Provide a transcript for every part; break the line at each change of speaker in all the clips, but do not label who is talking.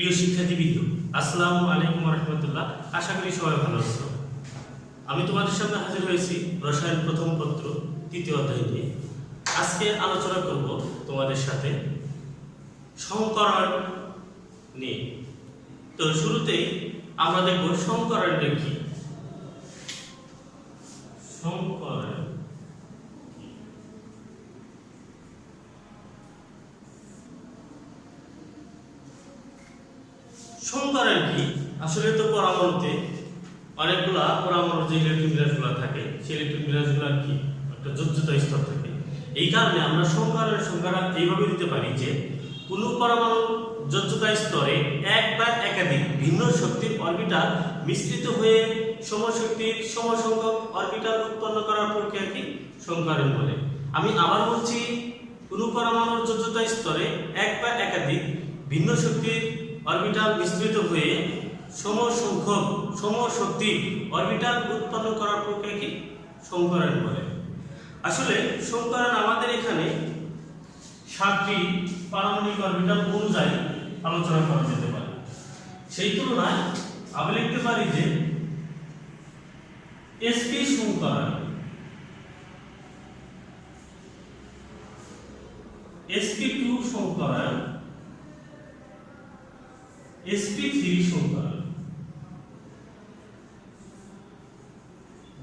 প্রিয় শিক্ষার্থীবৃন্দ, আসসালামু আলাইকুম ওয়া রাহমাতুল্লাহ। আশা করি সবাই ভালো আছো। আমি তোমাদের সামনে হাজির হয়েছি রসায়ন প্রথম পত্র তৃতীয় অধ্যায় নিয়ে। আজকে আলোচনা করব তোমাদের সাথে সমকরণ নিয়ে। তো শুরুতেই আমরা দেখব সমকরণটা কি। সমকরণ সমকরণ কি? আসলে তো পরমাণুতে অনেকগুলা পরমাণুর যে ইলেকট্রন বিন্যাসগুলো থাকে, সেই ইলেকট্রন বিন্যাসগুলোর কি একটা যোজ্যতা স্তর থাকে। এই কারণে আমরা সমকরণের সংজ্ঞাটা এইভাবে দিতে পারি যে কোনো পরমাণুর যোজ্যতা স্তরে এক বা একাধিক ভিন্ন শক্তির অরবিটাল মিশ্রিত হয়ে সমশক্তির সমসংখ্যক অরবিটাল উৎপন্ন করার প্রক্রিয়াকে সমকরণ বলে। আমি আবার বলছি, কোনো পরমাণুর যোজ্যতা স্তরে এক বা একাধিক ভিন্ন শক্তির অরবিটাল মিশ্রিত হয়ে সমসংখ্যক সমশক্তি অরবিটাল উৎপন্ন করার প্রক্রিয়াকে সমকরণ বলে। আসলে সমকরণ আমাদের এখানে 7টি পারমাণবিক অরবিটাল অনুযায়ী আলোচনা করা যেতে পারে। সেই তুলনায় আমি লিখতে পারি যে sp সমকরণ, sp2 সমকরণ, sp3 সমকরণ,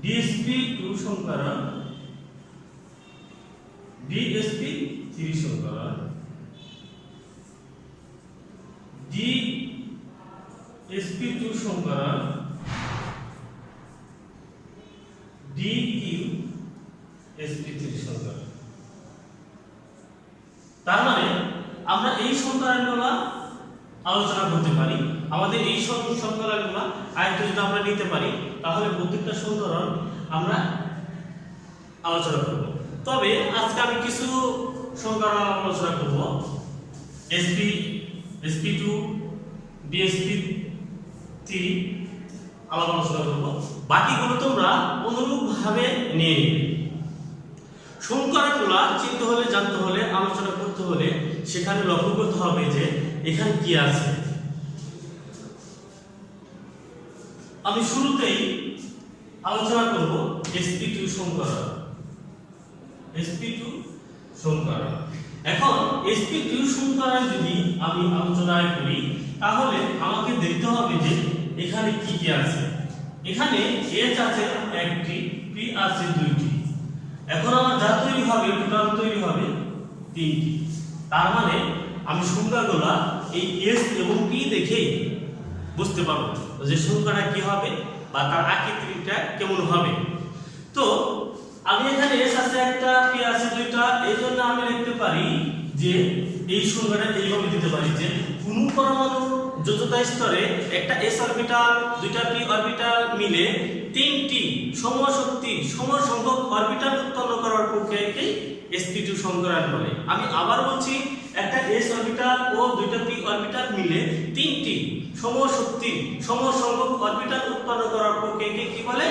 dsp2 সমকরণ, dsp3 সমকরণ, dsp2 সমকরণ, dqsp3 সমকরণ। তার মানে আমরা এই সমকরণগুলো আলোচনা করতে পারি। আমাদের এই সব সমকরণগুলো আয়ত্তে যদি আমরা নিতে পারি, তাহলে প্রত্যেকটা সমকরণ আমরা আলোচনা করব। তবে আজকে আমি কিছু সমকরণ আলোচনা করব, sp, sp2, dsp3 আলোচনা করব। বাকিগুলো তোমরা অনুরূপ ভাবে নিয়ে নিবে। সমকরণগুলো চিনতে হলে, জানতে হলে, আলোচনা করতে হলে সেখানে লক্ষ্য করতে হবে যে এখানে কি আছে। আমি শুরুতেই আলোচনা করব sp2 সমকরণ, sp2 সমকরণ। এখন sp2 সমকরণ যদি আমি আলোচনা করি, তাহলে আমাকে দেখতে হবে যে এখানে কি কি আছে। এখানে H আছে একটি, P আছে দুইটি। এখন আমার যা তৈরি হবে, টোটাল তৈরি হবে 3টি। তার মানে আমি সংখ্যাগুলো এই S এবং P দেখেই বুঝতে পারবো যে সংখ্যাটা কি হবে বা তার আকৃতিটা কেমন হবে। তো আমি এখানে S আছে একটা, P আছে দুইটা, এই জন্য আমি লিখতে পারি যে এই সংখ্যাটা এইভাবে দিতে পারি যে কোন পরমাণুর যোজ্যতা স্তরে একটা S অরবিটাল, দুইটা P অরবিটাল মিলে 3টি সমশক্তি সমসংখ্যক অরবিটাল উৎপন্ন করার প্রক্রিয়াকে sp2 সমকরণ বলে। আমি আবার বলছি, একটা S অরবিটাল ও দুইটা P অরবিটাল মিলে 3টি সমশক্তি সমসংখ্যক অরবিটাল উৎপন্ন করার প্রক্রিয়াকে কি বলে?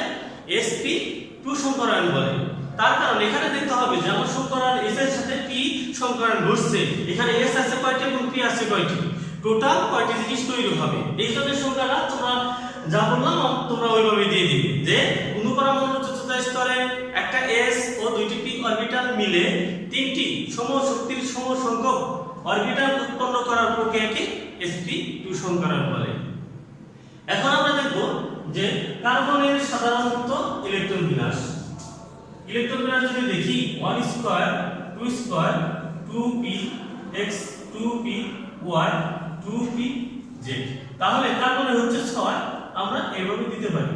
sp2 সমকরণ বলে। তার কারণ এখানে দেখতে হবে যে আমার সমকরণ S এর সাথে P সমকরণ ঘটছে। এখানে S আছে কয়টি এবং P আছে কয়টি, টোটাল কয়টি জিনিস তৈরি হবে। এই জন্য সংখ্যাটা তোমরা যা বললাম তোমরা ওইভাবে দিয়ে দিবে যে কোন পরমাণুর যোজ্যতা স্তরে একটা S ও দুইটি P অরবিটাল মিলে 3টি সমশক্তির সমসংখ্যক অরবিটাল উৎপন্ন করার প্রক্রিয়াকে sp2 সমকরণ বলে। এখন আমরা দেখব যে কার্বনের সাধারণত ইলেকট্রন বিন্যাস। ইলেকট্রন বিন্যাস যদি দেখি 1 square 2 square 2px 2py 2pz, তাহলে কার্বনের হচ্ছে 6। আমরা এভাবে দিতে পারি।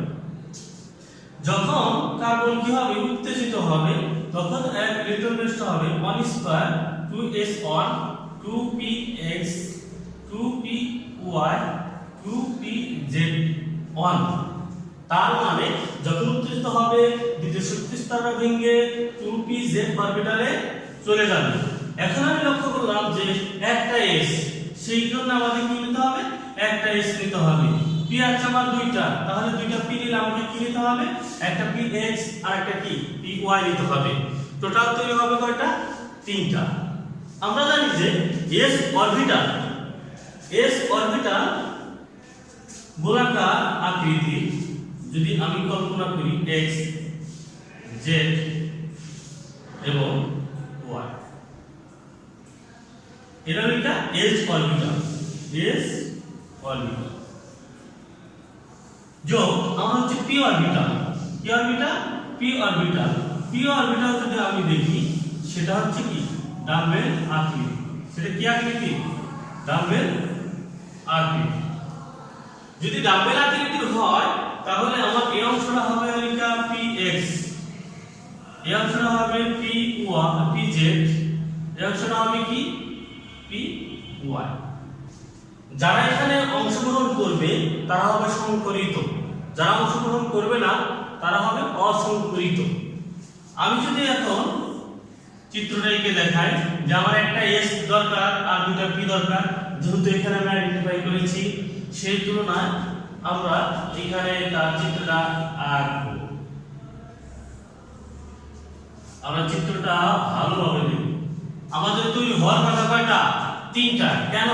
যখন কার্বন কি হবে, উত্তেজিত হবে, তখন এক ইলেকট্রন বিন্যাসটা হবে 1 square 2s1 2px 2py 2pz1। তার মানে যখন উত্তেজিত হবে, দ্বিতীয় শক্তি স্তরটা ভেঙে 2pz অরবিটালে চলে যাবে। এখন আমি লক্ষ্য করলাম যে একটা s, সেই জন্য আমাদের কি নিতে হবে? একটা s নিতে হবে। p আছে আমার দুইটা, তাহলে দুইটা p নিলে আমাকে কি নিতে হবে? একটা px আর একটা কি py নিতে হবে। টোটাল তৈরি হবে কয়টা? 3টা। আমরা জানি যে s অরবিটাল এস অরবিটাল গোলাকার আকৃতি যদি আমি কল্পনা করি এক্স জেড এবং ওয়াই, এটা একটা এস অরবিটাল, এস অরবিটাল যোগ আমার হচ্ছে পি অরবিটাল, কি orbital, P orbital. P orbital যদি আমি দেখি সেটা হচ্ছে কি ডাম্বেল আকৃতি, সেটা কি আকৃতি, ডাম্বেল আকৃতি। যদি ডাম্বেল আকৃতির হয় তাহলে আমার এই অংশটা হবে এটা পি এক্স, এই অংশটা হবে পি ওয়াই, পি জেড, এই অংশটা হবে কি পি ওয়াই। যারা এখানে অংশগ্রহণ করবে তারা হবে সংকরিত, যারা অংশগ্রহণ করবে না তারা হবে অসংকরিত। আমি যদি এখন চিত্রটা এঁকে দেখাই যে আমার একটা এস দরকার আর দুটো পি দরকার, যেহেতু এখানে আমি আইডেন্টিফাই করেছি সেই তুলনায় আমরা এখানে তার চিত্রটা আঁকবো। আমরা চিত্রটা ভালোভাবে দেব। আমাদের তৈরি হওয়ার কথা কয়টা, তিনটা। কেন,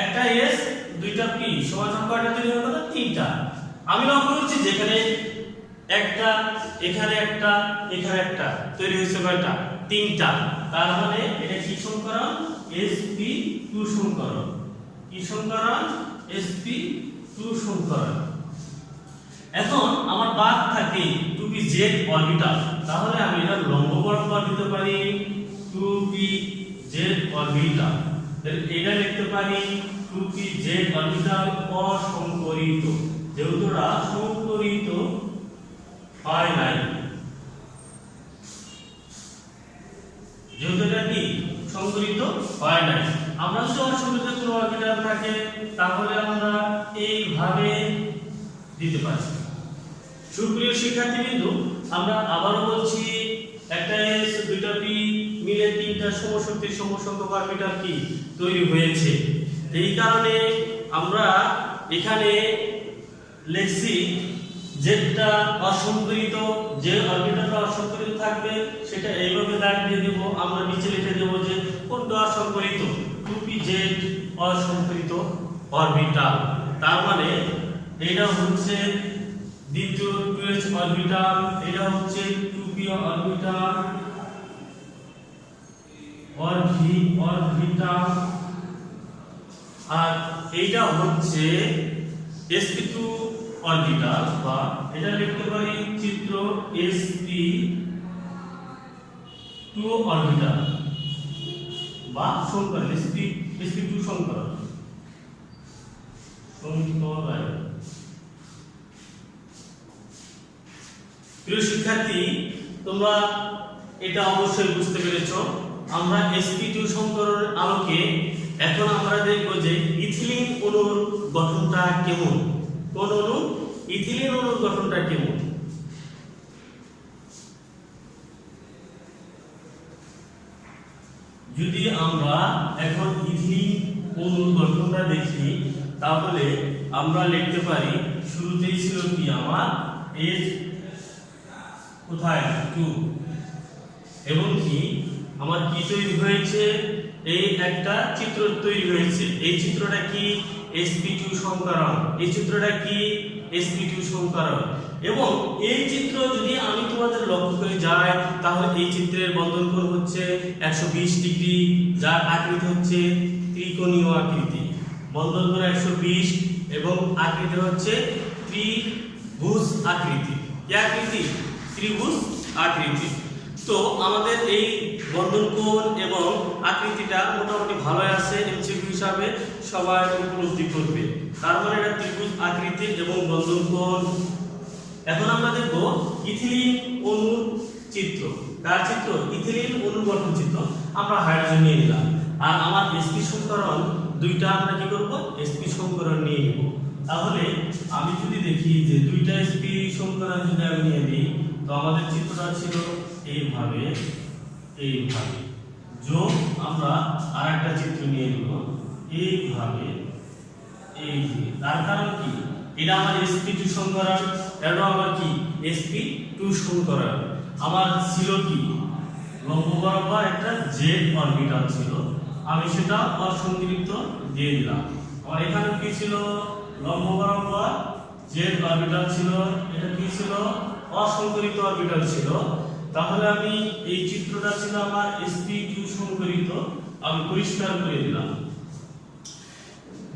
একটা এস দুইটা পি সমান কয়টা তৈরি হওয়ার কথা, তিনটা। আমি লক্ষ্য করছি যেখানে একটা, এখানে একটা, এখানে একটা তৈরি হয়েছে কয়টা, তিনটা। তার মানে এটা কি সমীকরণ, sp2 সমীকরণ। কি সমীকরণ, sp2 সমীকরণ। এখন আমার বাদ থাকে 2pz অরবিটাল, তাহলে আমি এটা লম্ব বরাবর দিতে পারি 2pz অরবিটাল। তাহলে এটা লিখতে পারি 2pz অরবিটাল অসংকরিত, যেহেতু এটা সংকরিত হয় নাই, যেহেতু এটা কি সংকরিত হয় নাই। আমরা যদি অসংকরিত কোনো অরবিটাল থাকে তাহলে আমরা এইভাবে দিতে পারি। সুপ্রিয় শিক্ষার্থীবৃন্দ, আমরা আবারও বলছি একটা এস দুইটা পি মিলে তিনটা সমশক্তির সমসংখ্যক অরবিটাল কি তৈরি হয়েছে। এই কারণে আমরা এখানে লিখছি যেটা অসংকরিত, যে অরবিটালটা অসংকরিত থাকবে সেটা এইভাবে দাগ দিয়ে দেব। আমরা নিচে লিখে দেব যে কোনটা অসংকরিত, 2pz অসংকরিত অরবিটাল। তার মানে এটা হচ্ছে দ্বিতীয় 2h অরবিটাল, এটা হচ্ছে 2p অরবিটাল, অরবিটাল, আর এইটা হচ্ছে sp2 অরবিটাল, বা এটা লিখতে পারি চিত্র sp2 অরবিটাল বা সমীকরণ sp2 সমীকরণ। প্রিয় শিক্ষার্থী, তোমরা এটা অবশ্যই বুঝতে পেরেছো। আমরা sp2 সমীকরণের আলোকে এখন আমরা দেখব যে ইথিলিন অণুর গঠনটা কেমন। কোন অণু, ইথিলিন অণুর গঠনটা কেমন। যদি আমরা এখন ইথিলিন অণুর গঠনটা দেখি তাহলে আমরা লিখতে পারি শুরুতেই ছিল কি আমার H কোথায় 2, এবং কি আমার কি তৈরি হয়েছে, এই একটা চিত্র তৈরি হয়েছে। এই চিত্রটা কি sp2 সমীকরণ, এই চিত্রটা কি sp2 সমীকরণ। এবং এই চিত্র যদি আমি তোমাদের লক্ষ্য করে যাই তাহলে এই চিত্রের বন্ধন কোণ হচ্ছে 120 ডিগ্রি, যার আকৃতি হচ্ছে ত্রিকোণীয় আকৃতি। বন্ধন কোণ 120 এবং আকৃতি হচ্ছে ত্রিভুজ আকৃতি। কি আকৃতি, ত্রিভুজ আকৃতি। তো আমাদের এই বন্ধন কোণ এবং আকৃতিটা মোটামুটি ভালো আছে, এমসিকিউ হিসাবে সবাই উপলব্ধি করবে। তার মানে এটা ত্রিভুজ আকৃতি এবং বন্ধন কোণ। এখন আমরা দেখব ইথিলিন অণুর চিত্র। কার চিত্র, ইথিলিন অণুর গঠন চিত্র। আমরা হাইড্রোজেন নিয়ে নিলাম, আর আমার sp সমীকরণ দুইটা আমরা কি করব, sp সমীকরণ নিয়ে নিব। তাহলে আমি যদি দেখি যে দুইটা sp সমীকরণ যদি আমি নিয়ে নিই তো আমাদের চিত্রটা ছিল এইভাবে, এইভাবে। যোগ আমরা আরেকটা চিত্র নিয়ে নিব এইভাবে, এই যে। তার কারণ কি, এটা আমার sp2 সমীকরণ, এটা আমার কি sp2 সমীকরণ। আমার ছিল কি লম্ব বরাবর একটা z অরবিটাল ছিল, আমি সেটা অসংকৃত দিয়ে দিলাম। আমার এখানে কি ছিল লম্ব বরাবর জেড অরবিটাল ছিল, এটা কি ছিল অসংকরিত অরবিটাল ছিল। তাহলে আমি এই চিত্রটা ছিল আমার sp2 সংকরিত, আমি পরিষ্কার করে দিলাম।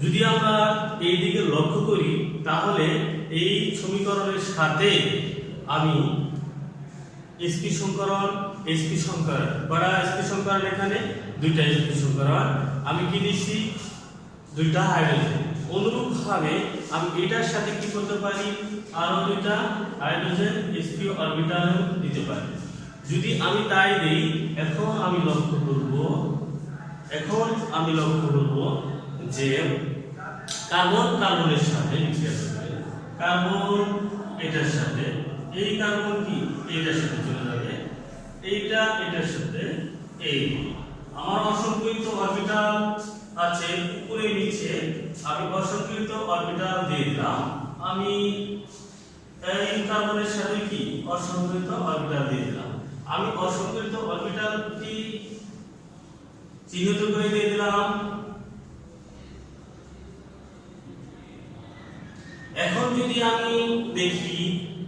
যদি আমরা এই দিকে লক্ষ্য করি তাহলে এই সমীকরণের সাথে আমি sp সংকরণ sp সংকরণ করা, sp সংকরণ এখানে দুইটা sp সংকরণ আমি কি দিছি দুইটা হাইড্রোজেন। অনুরূপভাবে আমি এটার সাথে কি করতে পারি আরো দুইটা হাইড্রোজেন sp অরবিটাল দিতে পারি। যদি আমি তাই দেই এখন আমি লক্ষ্য করব যে কার্বন কার্বনের সাথে বিক্রিয়া করবে, কার্বন এটার সাথে, এই কার্বন কি এটার সাথে চলে যাবে, এইটা এটার সাথে, এই আমার অসংকৃত অরবিটাল আছে উপরে নিচে, আমি অসংকৃত অরবিটাল দিয়ে দিলাম। আমি এই কার্বনের সাথে কি অসংকৃত অরবিটাল দিয়ে দিলাম। আমি অসংকৃত অরবিটালটি চিহ্নিত করে দিয়ে দিলাম। এখন যদি আমি দেখি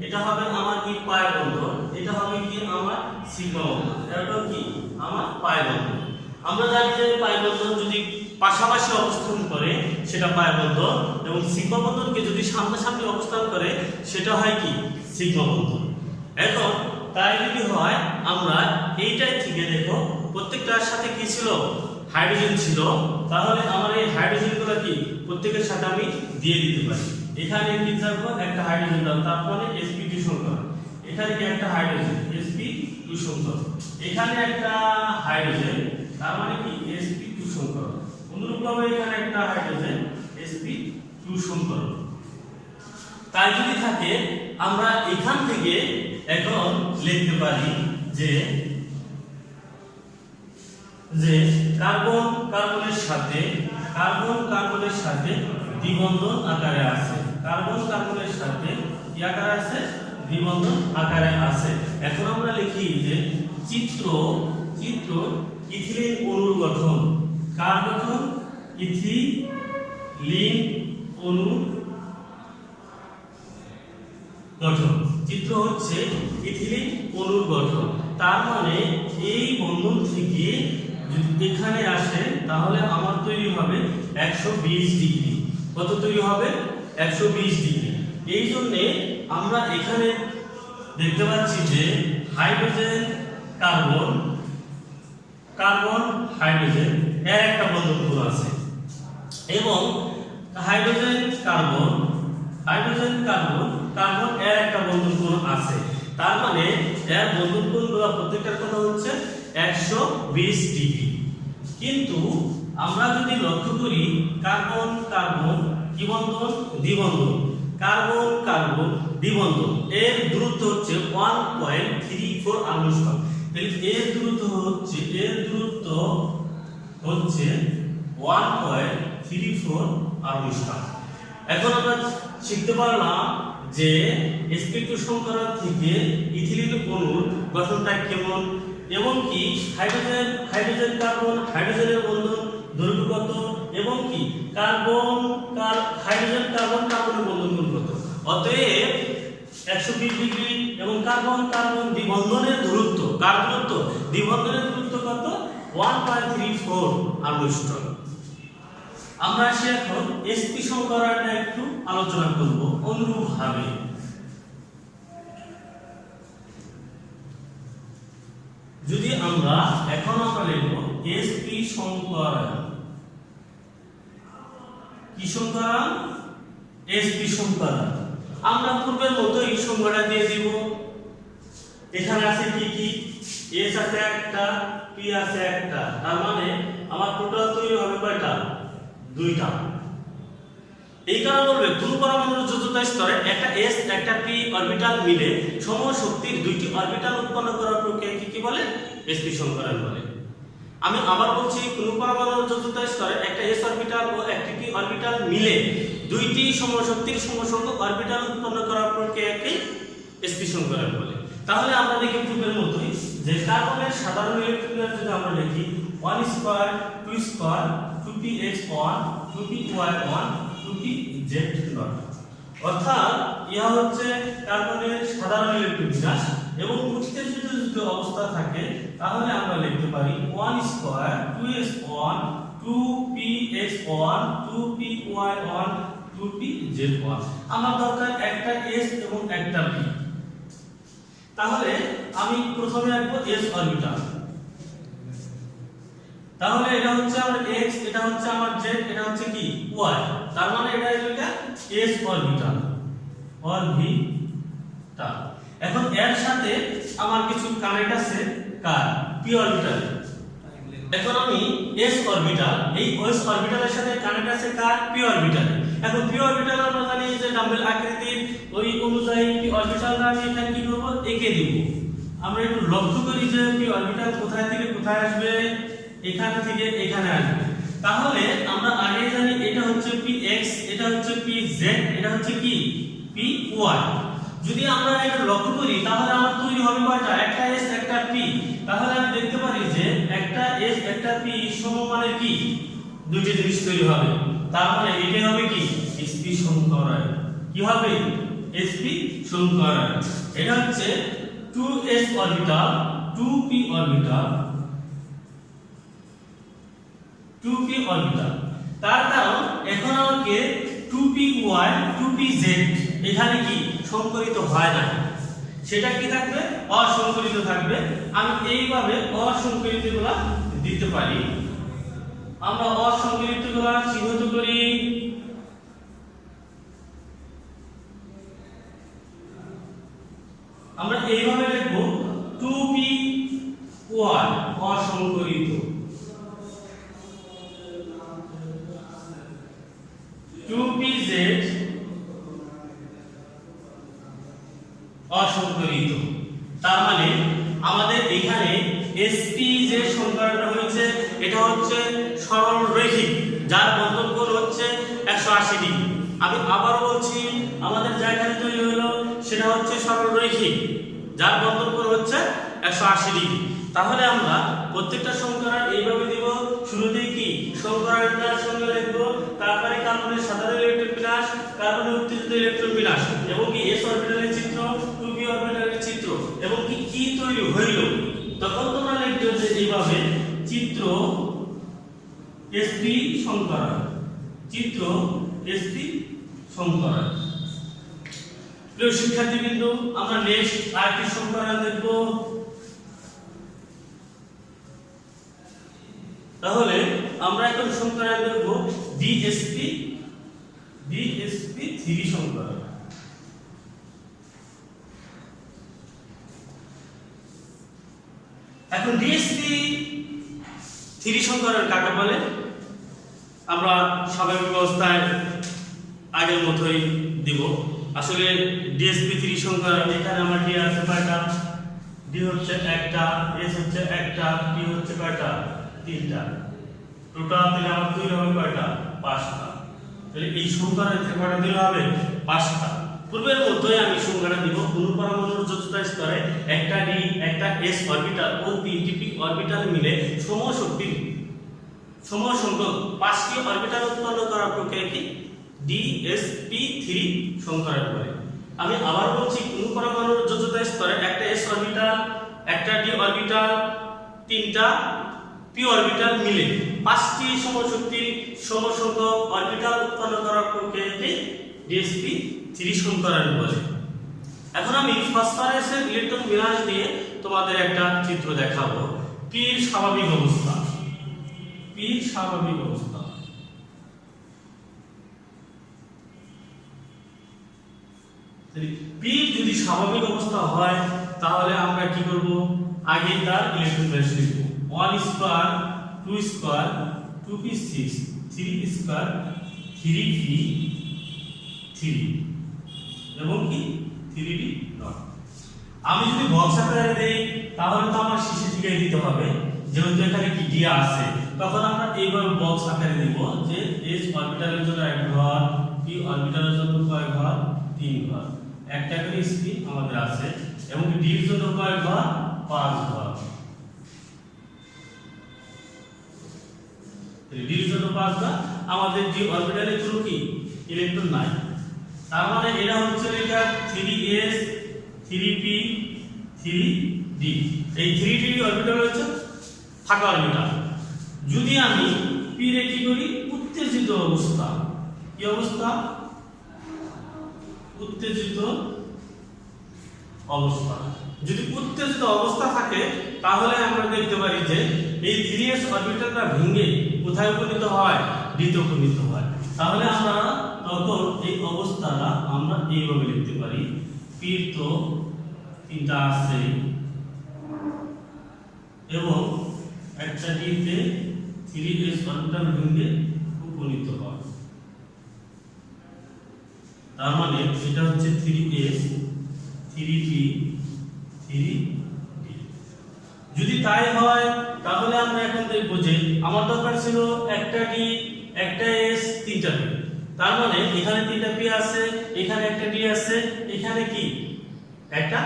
এটা হবে আমার কি পাই বন্ধন, এটা হবে কি আমার সিগমা বন্ধন, এটা কি আমার পাই বন্ধন। আমরা জানি যে পাই বন্ধন যদি পাশাপাশি অবস্থান করে সেটা পাই বন্ধন, এবং সিগমা বন্ধনকে যদি সামনাসামনি অবস্থান করে সেটা হয় কি সিগমা বন্ধন। এখন তাই যদি হয় আমরা এইটাই থেকে দেখো প্রত্যেকটার সাথে কি ছিল হাইড্রোজেন ছিল, তাহলে আমার এই হাইড্রোজেনগুলো কি প্রত্যেকের সাথে আমি দিয়ে দিতে পারি। এখানে কি থাকবে একটা হাইড্রোজেন দাও, তারপরে sp2 সংকরণ, এখানে কি একটা হাইড্রোজেন sp2 সংকরণ, এখানে একটা হাইড্রোজেন তার মানে কি sp2 সংকরণ, অনুরূপভাবে এখানে একটা হাইড্রোজেন sp2 সংকরণ। তাই যদি থাকে আমরা এখান থেকে এখন লিখতে পারি যে কার্বন কার্বনের সাথে দ্বিবন্ধন আকারে আছে, কার্বন কার্বনের সাথে কি আকারে আছে দ্বিবন্ধন আকারে আছে। এখন আমরা লিখি যে চিত্র ইথিলিন অণুর গঠন, কার গঠন ইথিলিন অণুর গঠন, চিত্র হচ্ছে ইথিলিন অণুর গঠন। তার মানে এই বন্ধন থেকে যদি এখানে আসে তাহলে আমার তৈরি হবে 120 ডিগ্রি। কত তৈরি হবে 120 ডিগ্রি। এই জন্য আমরা এখানে দেখতে পাচ্ছি যে হাইড্রোজেন কার্বন হাইড্রোজেন এর একটা বন্ধন কোণ আছে, এবং হাইড্রোজেন কার্বন এর একটা বন্ধন কোণ আছে। তার মানে এর বন্ধন কোণগুলো প্রত্যেকটার কোণ হচ্ছে 120 ডিগ্রি। কিন্তু আমরা যদি লক্ষ্য করি কার্বন কার্বন কি বন্ধন দ্বিবন্ধন, কার্বন কার্বন দ্বিবন্ধন, এর দূরত্ব হচ্ছে 1.34 আংস্ট্রম। তাহলে এর দূরত্ব হচ্ছে 1.34 আংস্ট্রম। এখন আমরা শিখতে পারলাম যে sp2 সংকরণ থেকে ইথিলিন অণুর গঠনটা কেমন, এবং কি হাইড্রোজেন কার্বন হাইড্রোজেনের বন্ধন দৈর্ঘ্য কত, এবং কি হাইড্রোজেন কার্বন কার্বনের বন্ধন কত। অতএব 120 ডিগ্রি এবং কার্বন কার্বন দ্বিবন্ধনের দূরত্ব, কার দূরত্ব দ্বিবন্ধনের দূরত্ব কত 1.34 আংস্ট্রম। আমরা আসি এখন sp সংকরণটা একটু আলোচনা করব। অনুরূপভাবে যদি আমরা লিখব sp সংকরণ, কি সংকরণ sp সংকরণ। আমরা পূর্বের মতো এই সংখ্যাটা দিয়ে দিব। এখানে আছে কি কি s আছে একটা, p আছে একটা, তার মানে আমার টোটাল তৈরি হবে কয়টা দুইটা। এই কারণে বলবে কোন পরমাণুর যৌথতা স্তরে একটা s একটা p অরবিটাল মিলে সমশক্তির দুইটি অরবিটাল উৎপন্ন করার প্রক্রিয়াকে কি বলে sp সংকরণ বলে। আমি আবার বলছি কোন পরমাণুর যৌথতা স্তরে একটা s অরবিটাল ও একটি p অরবিটাল মিলে দুইটি সমশক্তির সমসংখ্যক অরবিটাল উৎপন্ন করার প্রক্রিয়াকে sp সংকরণ বলে। তাহলে আমরা দেখি পূর্বের মতই যে কার্বনের সাধারণ ইলেকট্রন যদি আমরা লিখি 1 square 2 square 2px1 2p1 2pz not. অর্থাৎ ইহা হচ্ছে কার্বনের সাধারণ ইলেকট্রন বিন্যাস এবং উত্তেজিত যদি অবস্থা থাকে তাহলে আমরা লিখতে পারি 1 square 2s1 2px1 2py1 2pz1। আমার দরকার একটা s এবং একটা p। তাহলে আমি প্রথমে রাখবো s অরবিটাল। তাহলে এটা হচ্ছে আমার x, এটা হচ্ছে আমার z, এটা হচ্ছে কি y। তার মানে এটা হলো s অরবিটাল অরবিটাল। এখন এর সাথে আমার কিছু কানেক্ট আছে কার p অরবিটাল। এখন আমি s অরবিটাল, এই s অরবিটালের সাথে কানেক্ট আছে কার p অরবিটাল। এখন p অরবিটাল আমরা জানি যে ডাম্বেল আকৃতির, ওই অনুযায়ী p অরবিটালটা আমি এখানে কি করব এঁকে দিব। আমরা একটু লক্ষ্য করি যে p অরবিটাল কোথায় থেকে কোথায় আসবে, এখান থেকে এখানে আসবে। তাহলে আমরা আগে জানি এটা হচ্ছে px, এটা হচ্ছে pz, এটা হচ্ছে কি py। যদি আমরা এটা লক্ষ্য করি তাহলে আমার তৈরি হবে কয়টা, একটা s একটা p। তাহলে আমি দেখতে পারি যে একটা s একটা p সমমানের কি দুইটি জিনিস তৈরি হবে। তার মানে এটাই হবে কি sp সমকরণ। কি হবে sp সমকরণ। এটা হচ্ছে 2s orbital 2p orbital 2p orbital. তার কারণ এখন আমাকে 2py 2pz এখানে কি সংকরিত হয় না, সেটা কি থাকবে অসংকরিত থাকবে। আমি এইভাবে অসংকরিতগুলো দিতে পারি। আমরা অসংকরিতগুলো চিহ্নিত করি। আমরা এইভাবে লিখব 2py অসংকরিত 2pz অসংকরিত। তার মানে আমাদের এখানে sp যে সংকরণটা হয়েছে এটা হচ্ছে সরল রৈখিক, যার বন্ধন কোণ হচ্ছে 180 ডিগ্রি। আমি আবার বলছি আমাদের যেখানে তৈরি হলো সেটা হচ্ছে সরল রৈখিক, যার বন্ধন কোণ হচ্ছে 180 ডিগ্রি। তাহলে আমরা প্রত্যেকটা সংকরণ এইভাবে দিব। শুরুতেই কি সংকরণটার সঙ্গে লিখব, তারপরে কার্বনের সাধারণ ইলেকট্রন বিন্যাস, কার্বনের উত্তেজিত ইলেকট্রন বিন্যাস এবং কি s অরবিটালের চিত্র, 2p অরবিটালের চিত্র এবং কি তৈরি হইল। তখন তোমরা লিখবে যে এইভাবে চিত্র sp সংকরণ, চিত্র sp সংকরণ। প্রিয় শিক্ষার্থীবৃন্দ, আমরা নেক্সট আরেকটি সংকরণ দেখব। তাহলে আমরা এখন সংকরণ দেখব DSP3 সংকরণ। এখন DSP3 সংকরণ কাকে বলে আমরা স্বাভাবিক অবস্থায় আগের মতোই দিব। আসলে DSP3 সংকরণ এখানে আমার D আছে কয়টা, D হচ্ছে একটা, S হচ্ছে একটা, P হচ্ছে কয়টা তিনটা। টোটাল দিলে আমার তৈরি হবে কয়টা পাঁচটা। তাহলে এই সংকরণ থেকে কয়টা দিলে হবে পাঁচটা। পূর্বের মতোই আমি সংখ্যাটা দিব। অনুপরমাণুর যতটা স্তরে একটা d একটা s অরবিটাল ও তিনটি p অরবিটাল মিলে সমসংখ্যক পাঁচটি অরবিটাল উৎপন্ন করার প্রক্রিয়াকে DSP3 সংকরণ বলে। আমি আবার বলছি, অনুপরমাণুর যতটা স্তরে একটা s অরবিটাল একটা d অরবিটাল তিনটা p অরবিটাল মিলে পাঁচটি সমসংখ্যক অরবিটাল উৎপন্ন করার প্রক্রিয়াকে DSP3 সংকরণ বলে। এখন আমি ফসফরাসের ইলেকট্রন বিন্যাস দিয়ে তোমাদের একটা চিত্র দেখাবো। p এর স্বাভাবিক অবস্থা, p এর স্বাভাবিক অবস্থা। p যদি স্বাভাবিক অবস্থা হয় তাহলে আমরা কি করব, আগে তার ইলেকট্রন বিন্যাস লিখব। 1 square 2 square 2p6 3 square 3p3 এবং কি 3d নট। আমি যদি বক্স আকারে দেই তাহলে তো আমার শেষে ঠিকাই দিতে হবে, যেহেতু এখানে কি d আছে। তখন আমরা এইভাবে বক্স আকারে দেব যে s অরবিটালের জন্য এক ঘর, p অরবিটালের জন্য কয় ঘর, তিন ঘর। একটা করে স্পিন আমাদের আছে এবং d এর জন্য কয় ঘর, পাঁচ ঘর। তাহলে d এর জন্য পাঁচ ঘর আমাদের যে অরবিটালে কোনো কি ইলেকট্রন নাই। তার মানে এটা হচ্ছে এটা 3s 3p 3d। এই 3d অরবিটাল হচ্ছে ফাঁকা অরবিটাল। যদি আমি p রে কি করি উত্তেজিত অবস্থা, কি অবস্থা উত্তেজিত অবস্থা, যদি উত্তেজিত অবস্থা থাকে তাহলে আমরা দেখতে পারি যে এই 3s অরবিটালটা ভেঙে কোথায় উপনীত হয় d তে উপনীত হয়। তাহলে আমরা তখন এই অবস্থাটা আমরা এইভাবে লিখতে পারি p তো তিনটা আছে এবং একটা d তে 3s অরবিটাল ভেঙে উপনীত হয়। তার মানে এটা হচ্ছে 3s 3p 3d। যদি তাই হয় তাহলে আমরা এখন দেখব যে আমার দরকার ছিল একটা d একটা s তিনটা p। তার মানে এখানে তিনটা p আছে, এখানে একটা d আছে, এখানে কি একটা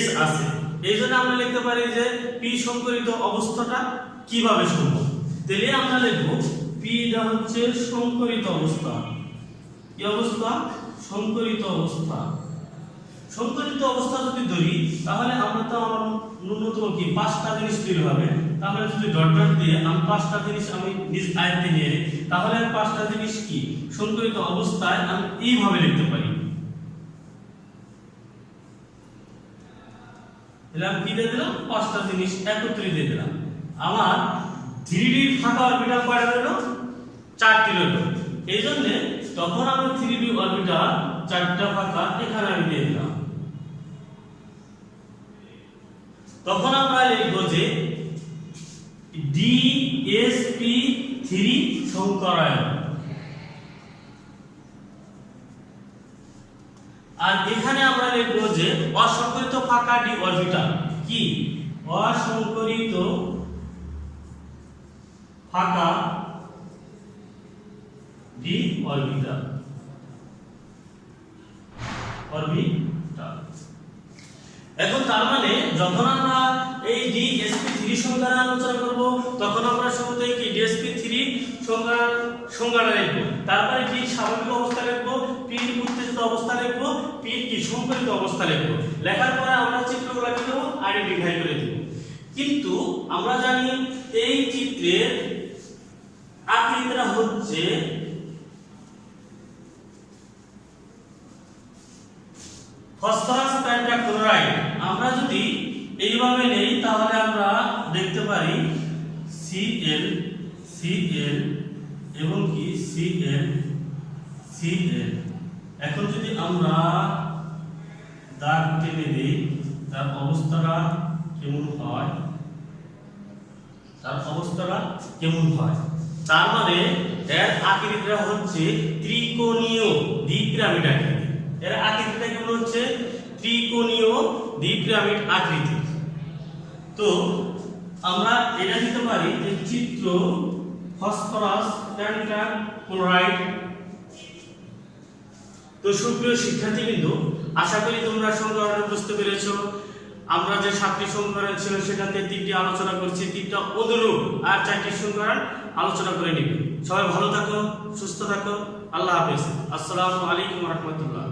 s আছে। এইজন্য আমরা লিখতে পারি যে p সংকরিত অবস্থাটা কিভাবে সম্ভব। তাহলে আমরা লিখব p টা হচ্ছে সংকরিত অবস্থা। কি অবস্থা সংকরিত অবস্থা। সংকরিত অবস্থা যদি ধরি তাহলে আমরা তো আমার ন্যূনতম কি পাঁচটা জিনিস তৈরি হবে। তাহলে যদি ডট ডট দিয়ে আমি পাঁচটা জিনিস আমি নিজ আয়ত্তে নিয়ে নিই তাহলে পাঁচটা জিনিস কি সংকরিত অবস্থায় আমি এইভাবে লিখতে পারি। তাহলে আমি কি দিয়ে দিলাম পাঁচটা জিনিস একত্রে দিয়ে দিলাম। আমার 3D ফাঁকা অরবিটাল কয়টা হলো চারটি হলো। এই জন্য তখন আমি 3D অরবিটাল চারটা ফাঁকা এখানে আমি দিয়ে দিলাম। তখন আমরা লিখব যে DsP3 সংকরায়ন। আর এখানে আমরা লিখব যে অসংকরিত ফাঁকা d অরবিটাল। কি অসংকরিত ফাঁকা d অরবিটাল এখন তার মানে যখন আমরা এই DsP3 সংজ্ঞা আলোচনা করব তখন আমরা শুরুতেই কি DsP3 সংজ্ঞা লিখব, তারপরে d স্বাভাবিক অবস্থা লিখব, p উত্তেজিত অবস্থা লিখব, p কি সংকরিত অবস্থা লিখব। লেখার পরে আমরা চিত্রগুলো কি দেব আইডেন্টিফাই করে দেব। কিন্তু আমরা জানি এই চিত্রের আকৃতিটা হচ্ছে ফসফরাস পেন্টাক্লোরাইড। আমরা যদি এইভাবে নেই তাহলে আমরা দেখতে পারি Cl Cl এবং কি Cl Cl। এখন যদি আমরা দাগ টেনে দিই তার অবস্থাটা কেমন হয়, তার মানে এর আকৃতিটা হচ্ছে ত্রিকোণীয় দ্বিপিরামিড আকৃতি। এর আকৃতিটা কেমন হচ্ছে ত্রিকোণীয় দ্বিপিরামিড আকৃতি। তো আমরা এটা দিতে পারি যে চিত্র ফসফরাস পেন্টাক্লোরাইড। তো সুপ্রিয় শিক্ষার্থীবৃন্দ, আশা করি তোমরা সংকরণ বুঝতে পেরেছো। আমরা যে 7টি সংকরণ ছিল সেটাতে 3টি আলোচনা করছি, 3টা অনুরূপ আর 4টি সংকরণ আলোচনা করে নিবে। সবাই ভালো থাকো, সুস্থ থাকো, আল্লাহ হাফেজ। আসসালামু আলাইকুম ওয়া রাহমাতুল্লাহ।